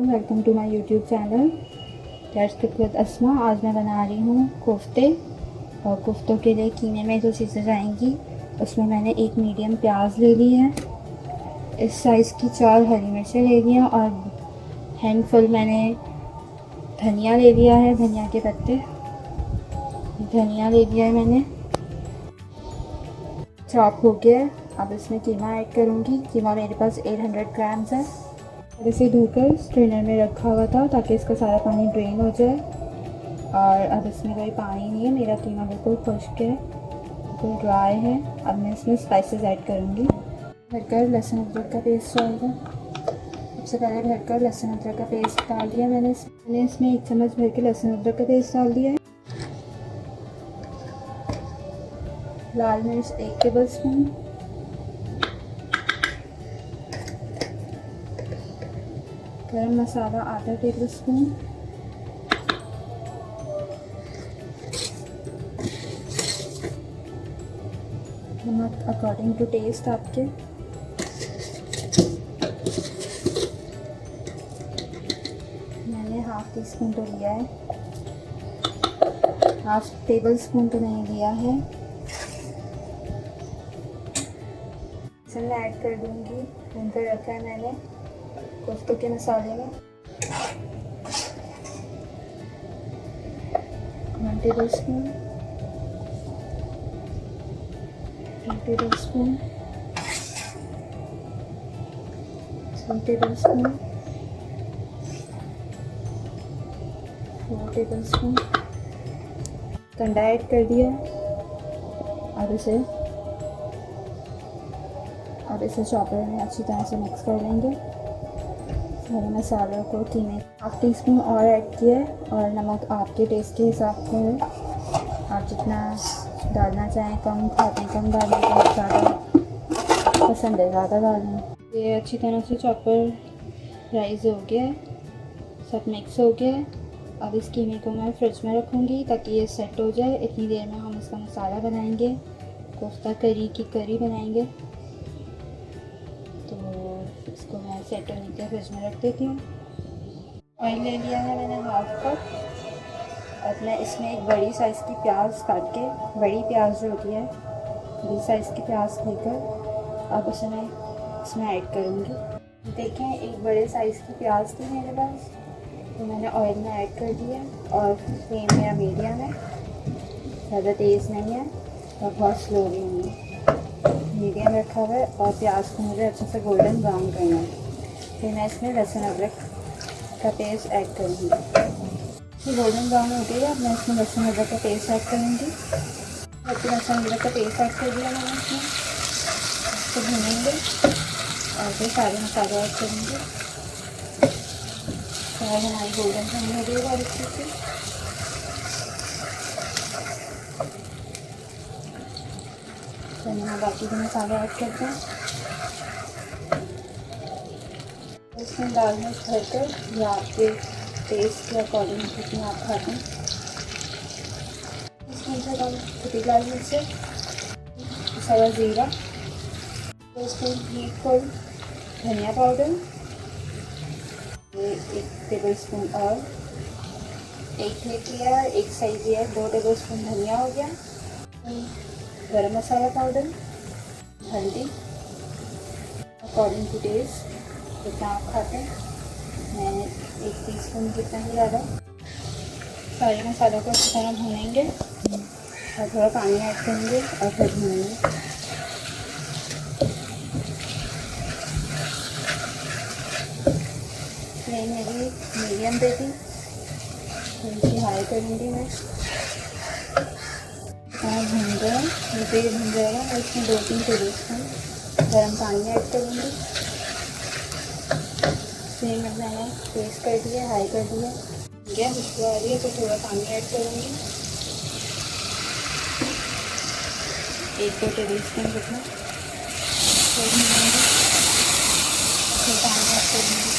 Welcome to my YouTube channel that's cook with Asma. आज मैं बना रही हूँ कोफ्ते। और कोफ्तों के लिए कीमे में जो चीज़ें जाएंगी उसमें मैंने एक मीडियम प्याज ले ली है, इस साइज़ की 4 हरी मिर्चें ले ली हैं और हैंडफुल मैंने धनिया ले लिया है, धनिया के पत्ते धनिया ले लिया है मैंने, चॉप हो गया है। अब इसमें कीमा ऐड करूँगी। कीमा मेरे पास 800 ग्राम्स है और इसे धोकर स्ट्रेनर में रखा हुआ था ताकि इसका सारा पानी ड्रेन हो जाए। और अब इसमें कोई पानी नहीं है, मेरा कीमा बिल्कुल खुश्क है, बिल्कुल ड्राई है। अब मैं इसमें स्पाइसेस ऐड करूँगी। भरकर लहसुन अदरक का पेस्ट डालूँगा। सबसे पहले भरकर लहसुन अदरक का पेस्ट डाल दिया मैंने इसमें 1 चम्मच भर के लहसुन अदरक का पेस्ट डाल दिया है। लाल मिर्च 1 टेबल स्पून, गरम मसाला आधा टेबल स्पून, नमक अकॉर्डिंग टू टेस्ट आपके, मैंने हाफ टी स्पून तो लिया है, हाफ टेबल स्पून तो नहीं लिया है। इसे मैं ऐड कर दूँगी, भूनकर रखा है मैंने कोफ्तों के मसाले में 1 tablespoon, 2 tablespoon, 3 tablespoon, 4 tablespoon. कंडा ऐड कर दिया। अब इसे चॉपर में अच्छी तरह से मिक्स कर लेंगे। सारे मसालों को कीमे हाफ टी स्पून और ऐड किया है और नमक आपके टेस्ट के हिसाब से है, आप जितना डालना चाहें, कम खाते हैं कम डालें, तो ज़्यादा पसंद है ज़्यादा डालें। ये अच्छी तरह से चॉपर राइस हो गया है, सब मिक्स हो गया है। अब इस कीमे को मैं फ्रिज में रखूँगी ताकि ये सेट हो जाए। इतनी देर में हम इसका मसाला बनाएंगे, कोफ्ता करी की करी बनाएंगे। तो इसको मैं सेट होने के फ्रिज में रख देती हूँ। ऑयल ले लिया है मैंने हाफ कप। अब मैं इसमें एक बड़ी साइज़ की प्याज काट के, बड़ी प्याज जो होती है बड़ी साइज़ की प्याज लेकर अब उसे मैं इसमें ऐड करूँगी। देखें, एक बड़े साइज़ की प्याज थी मेरे पास, तो मैंने ऑयल में ऐड कर दिया। और फ्लेम मेरा मीडियम है, ज़्यादा तेज़ नहीं है और बहुत स्लो भी नहीं है, मीडियम रखा हुआ है। और प्याज को मुझे अच्छे से गोल्डन ब्राउन करना है। फिर मैं इसमें लहसुन अदरक का पेस्ट ऐड करूँगी। ये गोल्डन ब्राउन हो गई है। अब मैं इसमें लहसुन अदरक का पेस्ट ऐड करूँगी। फिर लहसुन अदरक का पेस्ट ऐड कर दिया मैंने इसमें, इसको भूनेंगे और फिर सारे मसाले ऐड करेंगे। और हमारी गोल्डन ब्राउन हो गई और अच्छी से तो हम बाकी के मसाले ऐड करते हैं। इसमें दाल मिर्च भरकर या आपके टेस्ट के अकॉर्डिंग जितनी आप खाते हैं, इसमें से कम छोटी लाल मिर्च, सारा ज़ीरा, 2 स्पून फुल धनिया पाउडर, 1 टेबल स्पून और 1 लिया, 1 साइज दिया, 2 टेबल स्पून धनिया हो गया, गरम मसाला पाउडर, हल्दी अकॉर्डिंग टू टेस्ट जितना आप खाते हैं, मैंने 1 टीस्पून जितना ही डाला। सारे मसालों को अच्छी तरह भूनेंगे और थोड़ा पानी ऐड करेंगे और फिर भूनेंगे। फ्लेम मेरी मीडियम पे थी, थोड़ी सी हाई करूँगी मैं। भून गया, ये भून जाएगा। मैं इसमें 2-3 टेबल स्पून गर्म पानी ऐड करूँगी। फ्लेम में मैंने तेज़ कर दिया, हाई कर दिया, गैस खुशबू आ रही है तो थोड़ा पानी ऐड करूँगी, 1-2 टेबल स्पून जितना, फिर पानी ऐड करूँगी।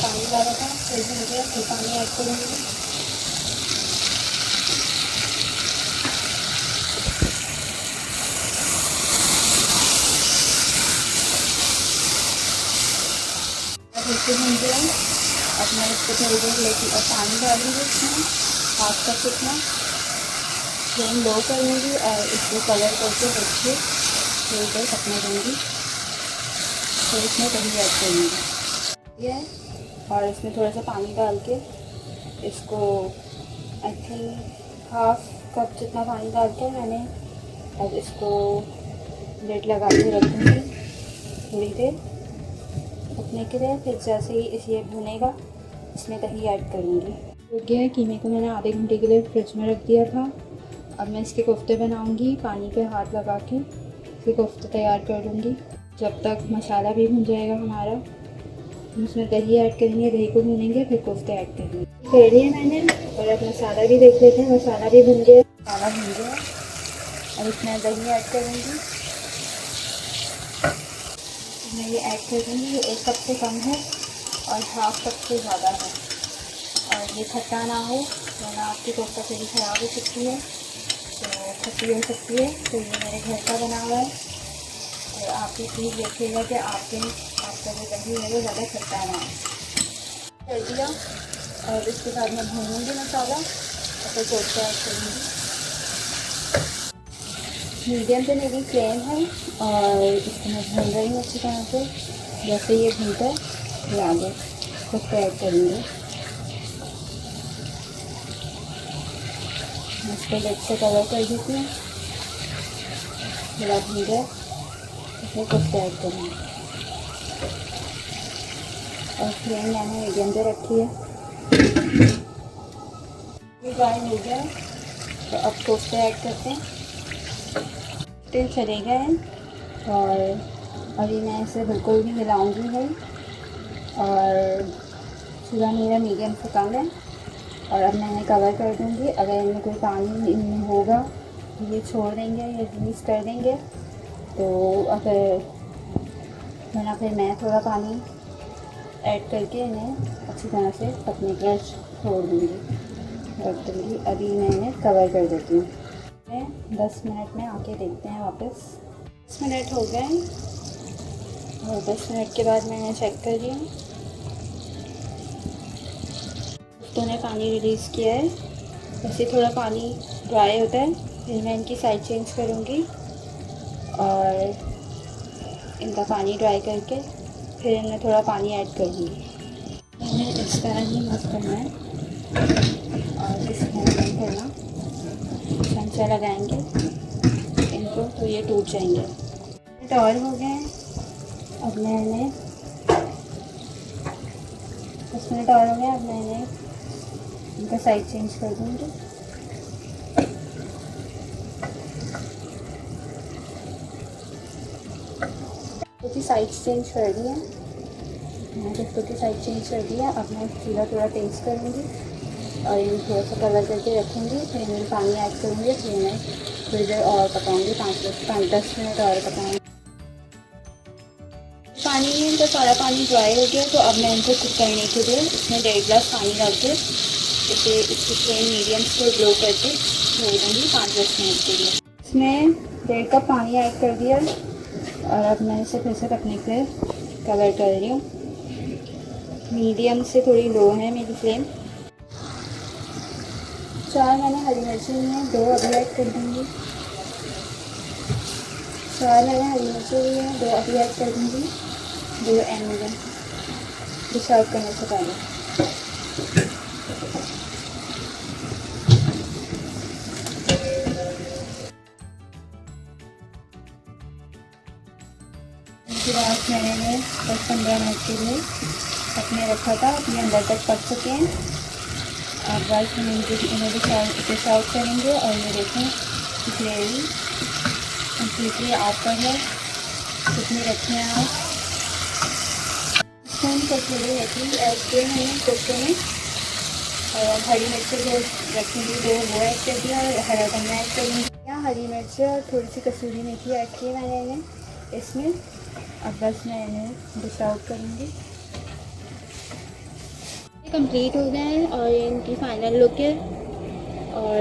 पानी डाला था, फिर हो गया, फिर पानी ऐड करूँगी। जैसे भून गया अब मैं इसको थोड़ी देर लेके और पानी डालूँगी इसमें हाफ कप इतना, फ्लेम लो करूँगी और इसको कवर करके रखिए थोड़ी देर पकने दूँगी। फिर इसमें दही ऐड करूँगी ये और इसमें थोड़ा सा पानी डाल के इसको आई थिंक हाफ कप जितना पानी डाल के मैंने अब इसको लिड लगा के रखूँगी थोड़ी देर पकने के लिए। फिर जैसे ही ये भुनेगा इसमें दही ऐड करूँगी। हो गया है, कीमे को मैंने आधे घंटे के लिए फ्रिज में रख दिया था। अब मैं इसके कोफ्ते बनाऊँगी, पानी पे हाथ लगा के इसके कोफ्ते तैयार कर लूँगी। जब तक मसाला भी भुन जाएगा हमारा, उसमें दही ऐड करेंगे, दही को भूनेंगे फिर कोफ्ते ऐड करेंगे। कर लिया मैंने और अब मसाला भी देख लेते हैं। मसाला भी भुन गया, मसाला भुन गया। अब इसमें दही ऐड करूँगी, मैं ये ऐड कर दूँगी। 1 कप से कम है और हाफ कप से ज़्यादा है और ये खट्टा ना हो वरना आपकी कोफ्ता करी ख़राब हो सकती है, तो खट्टी हो सकती है। तो ये मेरे घर का बना हुआ है और आप भी प्लीज़ देखिएगा कि आपका जो दही है वो ज़्यादा खट्टा ना हो। कर दिया और इसके साथ मैं भूनूँगी मसाला और फिर कोफ्ता ऐड करूँगी। मीडियम पे मेरी फ्लेम है और इसको मैं भून रही हूँ अच्छी तरह से। जैसे ये भूनता है फिर आगे कोफ्ता ऐड करेंगे। मैं इसको लेग से कवर कर देती हूँ, थोड़ा भून जाए इसमें कोफ्ता ऐड करेंगे और फ्लेम मैंने मीडियम पे रखी है। ये बॉइल हो गया तो अब कोफ्ता ऐड करते हैं। तेल चले गए और अभी मैं इसे बिल्कुल भी मिलाऊंगी नहीं और चूल्हा मेरा मीडियम से कम है और अब मैं इन्हें कवर कर दूंगी। अगर इनमें कोई पानी इनमें होगा तो ये छोड़ देंगे या रिलीज़ कर देंगे, तो अगर वरना फिर मैं थोड़ा पानी ऐड करके इन्हें अच्छी तरह से पकने के लिए छोड़ दूँगी, रख दूँगी। अभी मैं इन्हें कवर कर देती हूँ। 10 मिनट में आके देखते हैं वापस। 10 मिनट हो गए और 10 मिनट के बाद मैंने चेक कर लिया तो ने पानी रिलीज़ किया है। वैसे थोड़ा पानी ड्राई होता है, फिर मैं इनकी साइड चेंज करूँगी और इनका पानी ड्राई करके फिर इनमें थोड़ा पानी ऐड करूँगी। मैंने इस तरह ही मस्त करना है और इसमें नहीं करना, चमचा लगाएंगे इनको तो ये टूट जाएंगे। मिनट और हो गए हैं, अब मैं इन्हें 10 मिनट और हो गए। अब मैं इन्हें इनका साइड चेंज कर दूँगी। कुछ साइड चेंज कर दिया, मैंने कुछ की साइड चेंज कर दिया। अब मैं चूल्हा थोड़ा टेस्ट करूँगी और इन्हें थोड़ा सा कवर करके रखूँगी। फिर इनमें पानी ऐड करूँगी, फिर मैं थोड़ी देर और पकाऊँगी, 5-10 मिनट और पकाऊँगी। पानी में इनका सारा पानी ड्राई हो गया तो अब मैं इनको कुक करने के लिए इसमें 1.5 गिलास पानी डाल के इसे इसकी फ्लेम मीडियम से ग्लो करके छोड़ दूँगी 5-10 मिनट के लिए। इसमें 1.5 कप पानी ऐड कर दिया और अब मैं इसे फिर से पकने के लिए कवर कर रही हूँ। मीडियम से थोड़ी लो है मेरी फ्लेम। 4 मैंने हरी मिर्ची ली हैं, 2 अभी ऐड कर दूँगी। 4 मैंने हरी मिर्ची ली हैं, 2 अभी ऐड कर दूँगी, 2 एंड में सर्व करने से पहले। इसके बाद मैंने 10-15 मिनट के लिए पकने रखा था, अपने अंदर तक पक चुके हैं। अब बस हम इन्हें डिश आउट करेंगे और ये देखें ग्रेवी कम्प्लीटली आप पर है, कितनी रखे हैं आप। इसमें कसूरी मेथी ऐड किए मैंने कोफ्ते में और हरी मिर्च जो रखी थी 2 वो ऐड कर दिया और हरा धनिया ऐड कर दिया। यहाँ हरी मिर्च और थोड़ी सी कसूरी मेथी ऐड की मैंने इन्हें इसमें। अब बस मैं इन्हें डिश आउट करूँगी। कंप्लीट हो गए हैं और ये इनकी फाइनल लुक है और